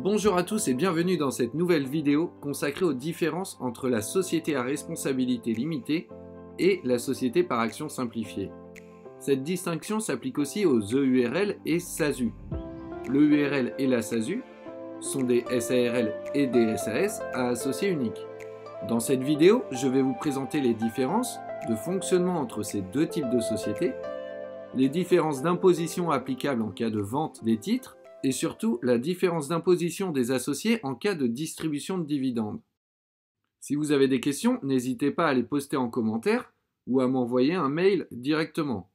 Bonjour à tous et bienvenue dans cette nouvelle vidéo consacrée aux différences entre la société à responsabilité limitée et la société par action simplifiée. Cette distinction s'applique aussi aux EURL et SASU. L'EURL et la SASU sont des SARL et des SAS à associés uniques. Dans cette vidéo, je vais vous présenter les différences de fonctionnement entre ces deux types de sociétés, les différences d'imposition applicables en cas de vente des titres, et surtout la différence d'imposition des associés en cas de distribution de dividendes. Si vous avez des questions, n'hésitez pas à les poster en commentaire ou à m'envoyer un mail directement.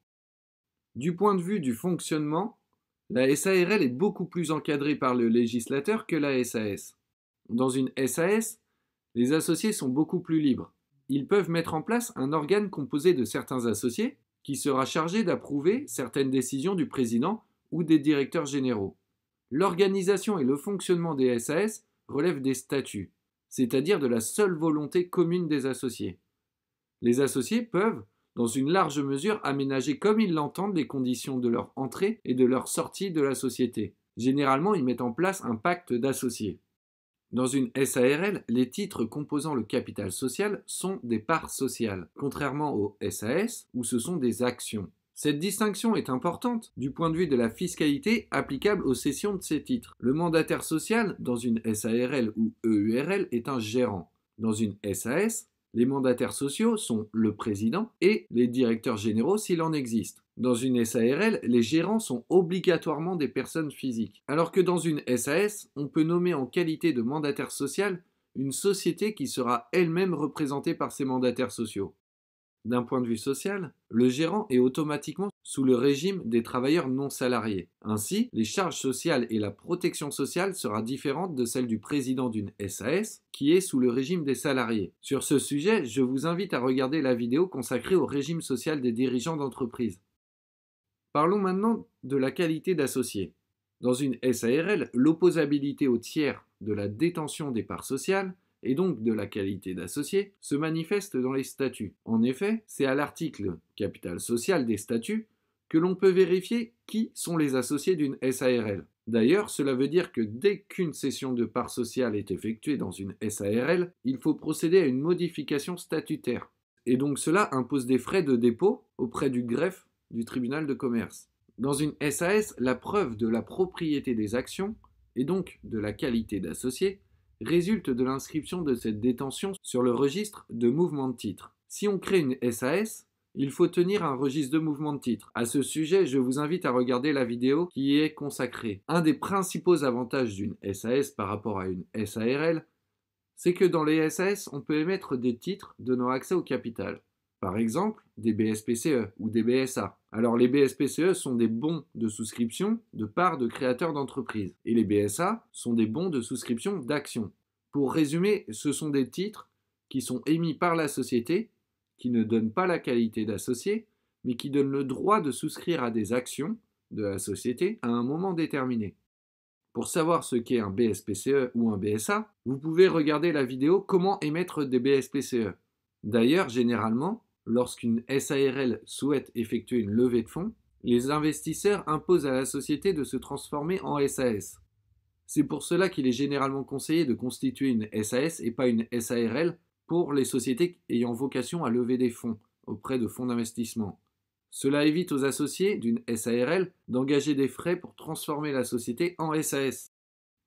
Du point de vue du fonctionnement, la SARL est beaucoup plus encadrée par le législateur que la SAS. Dans une SAS, les associés sont beaucoup plus libres. Ils peuvent mettre en place un organe composé de certains associés qui sera chargé d'approuver certaines décisions du président ou des directeurs généraux. L'organisation et le fonctionnement des SAS relèvent des statuts, c'est-à-dire de la seule volonté commune des associés. Les associés peuvent, dans une large mesure, aménager comme ils l'entendent les conditions de leur entrée et de leur sortie de la société. Généralement, ils mettent en place un pacte d'associés. Dans une SARL, les titres composant le capital social sont des parts sociales, contrairement aux SAS où ce sont des actions. Cette distinction est importante du point de vue de la fiscalité applicable aux cessions de ces titres. Le mandataire social dans une SARL ou EURL est un gérant. Dans une SAS, les mandataires sociaux sont le président et les directeurs généraux s'il en existe. Dans une SARL, les gérants sont obligatoirement des personnes physiques. Alors que dans une SAS, on peut nommer en qualité de mandataire social une société qui sera elle-même représentée par ses mandataires sociaux. D'un point de vue social, le gérant est automatiquement sous le régime des travailleurs non salariés. Ainsi, les charges sociales et la protection sociale sera différente de celle du président d'une SAS qui est sous le régime des salariés. Sur ce sujet, je vous invite à regarder la vidéo consacrée au régime social des dirigeants d'entreprise. Parlons maintenant de la qualité d'associé. Dans une SARL, l'opposabilité au tiers de la détention des parts sociales et donc de la qualité d'associé, se manifeste dans les statuts. En effet, c'est à l'article capital social des statuts que l'on peut vérifier qui sont les associés d'une SARL. D'ailleurs, cela veut dire que dès qu'une cession de parts sociales est effectuée dans une SARL, il faut procéder à une modification statutaire. Et donc cela impose des frais de dépôt auprès du greffe du tribunal de commerce. Dans une SAS, la preuve de la propriété des actions, et donc de la qualité d'associé, résulte de l'inscription de cette détention sur le registre de mouvement de titres. Si on crée une SAS, il faut tenir un registre de mouvement de titres. À ce sujet, je vous invite à regarder la vidéo qui y est consacrée. Un des principaux avantages d'une SAS par rapport à une SARL, c'est que dans les SAS, on peut émettre des titres donnant accès au capital. Par exemple, des BSPCE ou des BSA. Alors les BSPCE sont des bons de souscription de parts de créateurs d'entreprises et les BSA sont des bons de souscription d'actions. Pour résumer, ce sont des titres qui sont émis par la société, qui ne donnent pas la qualité d'associé, mais qui donnent le droit de souscrire à des actions de la société à un moment déterminé. Pour savoir ce qu'est un BSPCE ou un BSA, vous pouvez regarder la vidéo Comment émettre des BSPCE. D'ailleurs, généralement, lorsqu'une SARL souhaite effectuer une levée de fonds, les investisseurs imposent à la société de se transformer en SAS. C'est pour cela qu'il est généralement conseillé de constituer une SAS et pas une SARL pour les sociétés ayant vocation à lever des fonds auprès de fonds d'investissement. Cela évite aux associés d'une SARL d'engager des frais pour transformer la société en SAS.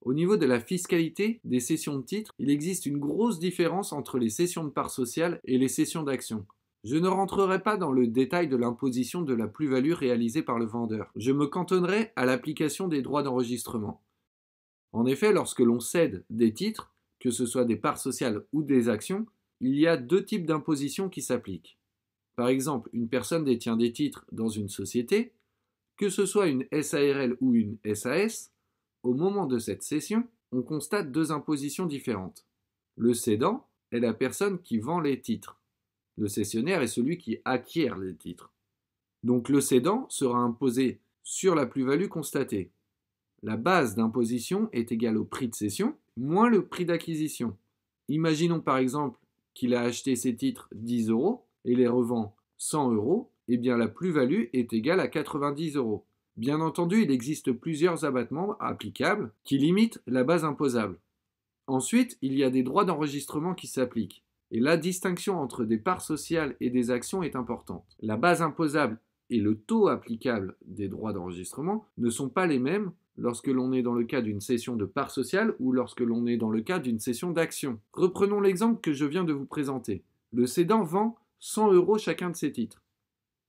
Au niveau de la fiscalité des cessions de titres, il existe une grosse différence entre les cessions de parts sociales et les cessions d'actions. Je ne rentrerai pas dans le détail de l'imposition de la plus-value réalisée par le vendeur. Je me cantonnerai à l'application des droits d'enregistrement. En effet, lorsque l'on cède des titres, que ce soit des parts sociales ou des actions, il y a deux types d'imposition qui s'appliquent. Par exemple, une personne détient des titres dans une société, que ce soit une SARL ou une SAS, au moment de cette cession, on constate deux impositions différentes. Le cédant est la personne qui vend les titres. Le cessionnaire est celui qui acquiert les titres. Donc le cédant sera imposé sur la plus-value constatée. La base d'imposition est égale au prix de cession moins le prix d'acquisition. Imaginons par exemple qu'il a acheté ses titres 10 € et les revend 100 €, et bien la plus-value est égale à 90 €. Bien entendu, il existe plusieurs abattements applicables qui limitent la base imposable. Ensuite, il y a des droits d'enregistrement qui s'appliquent. Et la distinction entre des parts sociales et des actions est importante. La base imposable et le taux applicable des droits d'enregistrement ne sont pas les mêmes lorsque l'on est dans le cas d'une cession de parts sociales ou lorsque l'on est dans le cas d'une cession d'actions. Reprenons l'exemple que je viens de vous présenter. Le cédant vend 100 € chacun de ses titres.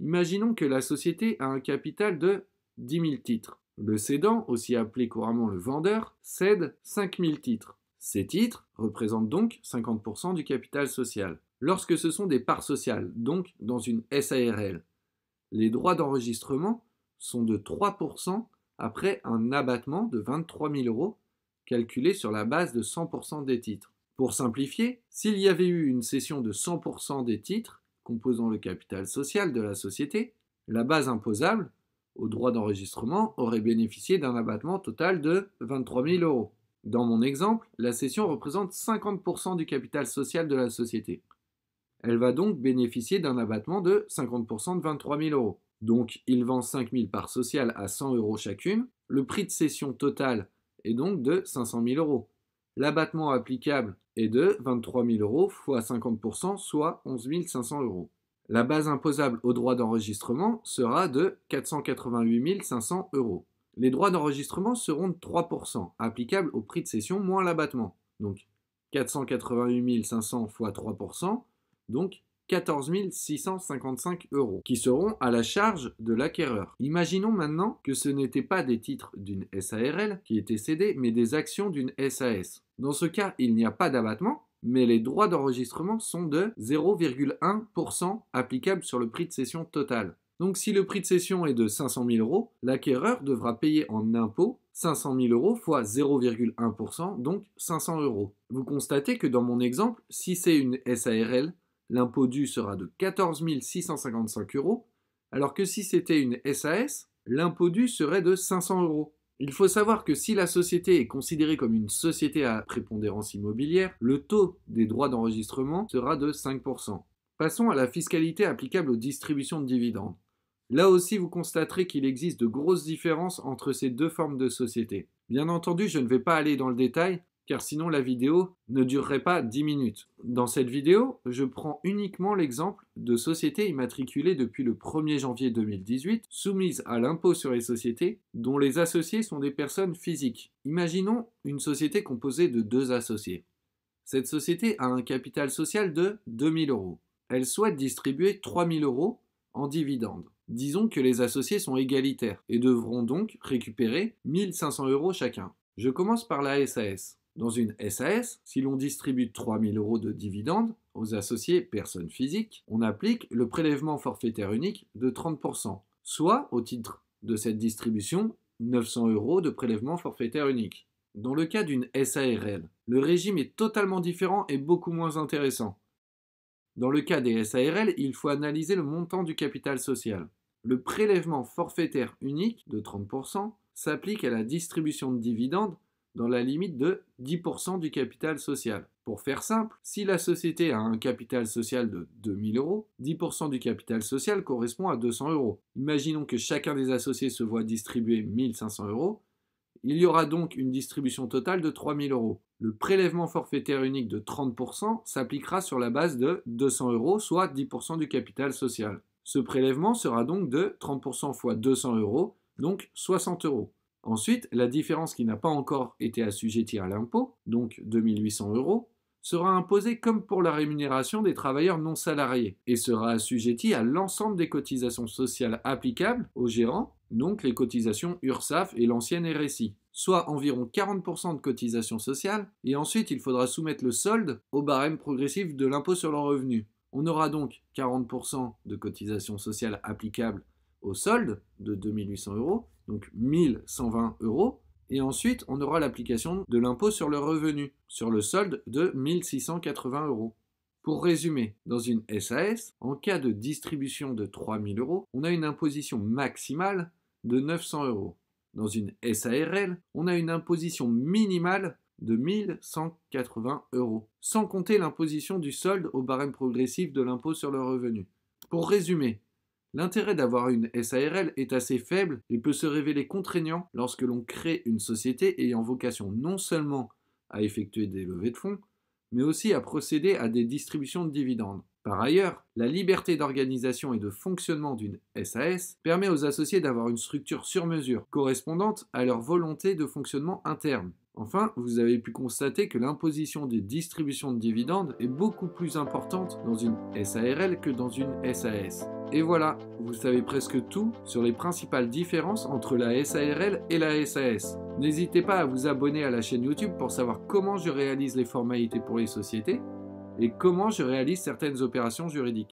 Imaginons que la société a un capital de 10 000 titres. Le cédant, aussi appelé couramment le vendeur, cède 5 000 titres. Ces titres représentent donc 50% du capital social. Lorsque ce sont des parts sociales, donc dans une SARL, les droits d'enregistrement sont de 3% après un abattement de 23 000 € calculé sur la base de 100% des titres. Pour simplifier, s'il y avait eu une cession de 100% des titres composant le capital social de la société, la base imposable aux droits d'enregistrement aurait bénéficié d'un abattement total de 23 000 €. Dans mon exemple, la cession représente 50% du capital social de la société. Elle va donc bénéficier d'un abattement de 50% de 23 000 €. Donc, il vend 5 000 parts sociales à 100 € chacune. Le prix de cession total est donc de 500 000 €. L'abattement applicable est de 23 000 € fois 50%, soit 11 500 €. La base imposable aux droits d'enregistrement sera de 488 500 €. Les droits d'enregistrement seront de 3%, applicables au prix de cession moins l'abattement. Donc 488 500 fois 3%, donc 14 655 €, qui seront à la charge de l'acquéreur. Imaginons maintenant que ce n'étaient pas des titres d'une SARL qui étaient cédés, mais des actions d'une SAS. Dans ce cas, il n'y a pas d'abattement, mais les droits d'enregistrement sont de 0,1% applicables sur le prix de cession total. Donc si le prix de cession est de 500 000 €, l'acquéreur devra payer en impôt 500 000 € fois 0,1%, donc 500 €. Vous constatez que dans mon exemple, si c'est une SARL, l'impôt dû sera de 14 655 €, alors que si c'était une SAS, l'impôt dû serait de 500 €. Il faut savoir que si la société est considérée comme une société à prépondérance immobilière, le taux des droits d'enregistrement sera de 5%. Passons à la fiscalité applicable aux distributions de dividendes. Là aussi, vous constaterez qu'il existe de grosses différences entre ces deux formes de sociétés. Bien entendu, je ne vais pas aller dans le détail, car sinon la vidéo ne durerait pas 10 minutes. Dans cette vidéo, je prends uniquement l'exemple de sociétés immatriculées depuis le 1er janvier 2018, soumises à l'impôt sur les sociétés, dont les associés sont des personnes physiques. Imaginons une société composée de 2 associés. Cette société a un capital social de 2 000 €. Elle souhaite distribuer 3 000 € en dividendes. Disons que les associés sont égalitaires et devront donc récupérer 1 500 € chacun. Je commence par la SAS. Dans une SAS, si l'on distribue 3 000 € de dividendes aux associés personnes physiques, on applique le prélèvement forfaitaire unique de 30%, soit, au titre de cette distribution, 900 € de prélèvement forfaitaire unique. Dans le cas d'une SARL, le régime est totalement différent et beaucoup moins intéressant. Dans le cas des SARL, il faut analyser le montant du capital social. Le prélèvement forfaitaire unique de 30% s'applique à la distribution de dividendes dans la limite de 10% du capital social. Pour faire simple, si la société a un capital social de 2 000 €, 10% du capital social correspond à 200 €. Imaginons que chacun des associés se voit distribuer 1 500 €. Il y aura donc une distribution totale de 3 000 €. Le prélèvement forfaitaire unique de 30% s'appliquera sur la base de 200 €, soit 10% du capital social. Ce prélèvement sera donc de 30% fois 200 €, donc 60 €. Ensuite, la différence qui n'a pas encore été assujettie à l'impôt, donc 2 800 €, sera imposée comme pour la rémunération des travailleurs non salariés et sera assujettie à l'ensemble des cotisations sociales applicables aux gérants, donc les cotisations URSSAF et l'ancienne RSI, soit environ 40% de cotisations sociales, et ensuite il faudra soumettre le solde au barème progressif de l'impôt sur le revenu. On aura donc 40% de cotisations sociales applicables au solde de 2 800 €, donc 1 120 €, et ensuite on aura l'application de l'impôt sur le revenu, sur le solde de 1 680 €. Pour résumer, dans une SAS, en cas de distribution de 3 000 €, on a une imposition maximale de 900 €. Dans une SARL, on a une imposition minimale de 1 180 €, sans compter l'imposition du solde au barème progressif de l'impôt sur le revenu. Pour résumer, L'intérêt d'avoir une SARL est assez faible et peut se révéler contraignant lorsque l'on crée une société ayant vocation non seulement à effectuer des levées de fonds, mais aussi à procéder à des distributions de dividendes. Par ailleurs, la liberté d'organisation et de fonctionnement d'une SAS permet aux associés d'avoir une structure sur mesure, correspondante à leur volonté de fonctionnement interne. Enfin, vous avez pu constater que l'imposition des distributions de dividendes est beaucoup plus importante dans une SARL que dans une SAS. Et voilà, vous savez presque tout sur les principales différences entre la SARL et la SAS. N'hésitez pas à vous abonner à la chaîne YouTube pour savoir comment je réalise les formalités pour les sociétés et comment je réalise certaines opérations juridiques.